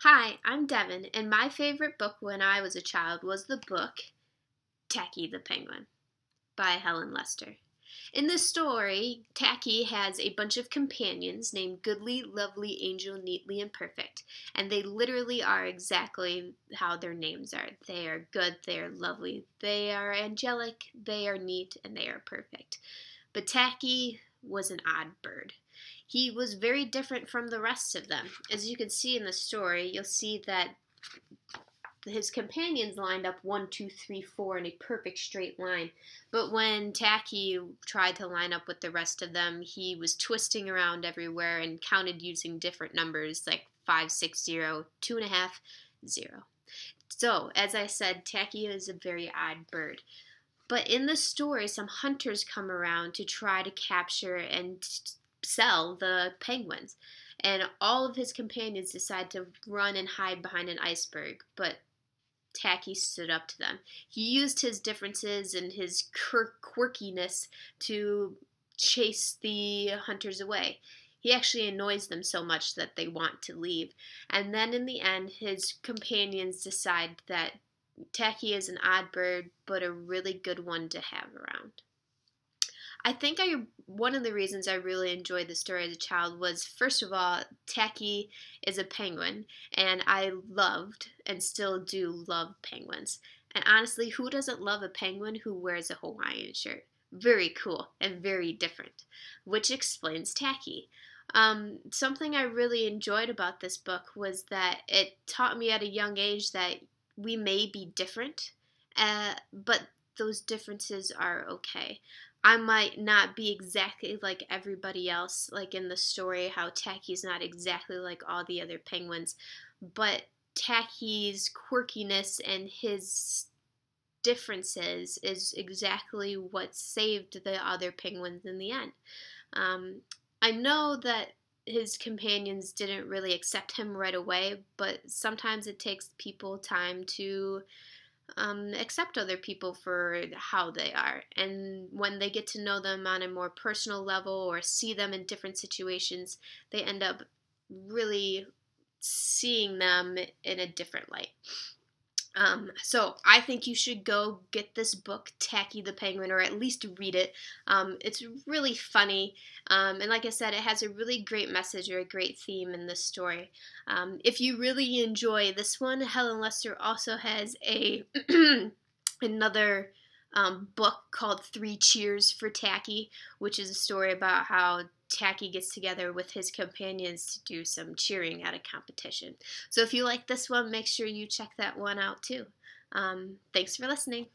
Hi, I'm Devin, and my favorite book when I was a child was the book Tacky the Penguin by Helen Lester. In this story, Tacky has a bunch of companions named Goodly, Lovely, Angel, Neatly, and Perfect, and they literally are exactly how their names are. They are good, they are lovely, they are angelic, they are neat, and they are perfect. But Tacky was an odd bird. He was very different from the rest of them. As you can see in the story, you'll see that his companions lined up 1, 2, 3, 4 in a perfect straight line. But when Tacky tried to line up with the rest of them, he was twisting around everywhere and counted using different numbers like 5, 6, 0, 2.5, 0. So, as I said, Tacky is a very odd bird. But in the story, some hunters come around to try to capture and sell the penguins. And all of his companions decide to run and hide behind an iceberg. But Tacky stood up to them. He used his differences and his quirkiness to chase the hunters away. He actually annoys them so much that they want to leave. And then in the end, his companions decide that Tacky is an odd bird, but a really good one to have around. I think one of the reasons I really enjoyed the story as a child was, first of all, Tacky is a penguin, and I loved and still do love penguins. And honestly, who doesn't love a penguin who wears a Hawaiian shirt? Very cool and very different, which explains Tacky. Something I really enjoyed about this book was that it taught me at a young age that we may be different, but those differences are okay. I might not be exactly like everybody else, like in the story, how Tacky's not exactly like all the other penguins, but Tacky's quirkiness and his differences is exactly what saved the other penguins in the end. Um, I know that his companions didn't really accept him right away, but sometimes it takes people time to accept other people for how they are. And when they get to know them on a more personal level or see them in different situations, they end up really seeing them in a different light. So I think you should go get this book, Tacky the Penguin, or at least read it. It's really funny, and like I said, it has a really great message or a great theme in this story. If you really enjoy this one, Helen Lester also has a another book called Three Cheers for Tacky, which is a story about how Tacky gets together with his companions to do some cheering at a competition. So if you like this one, make sure you check that one out too. Thanks for listening.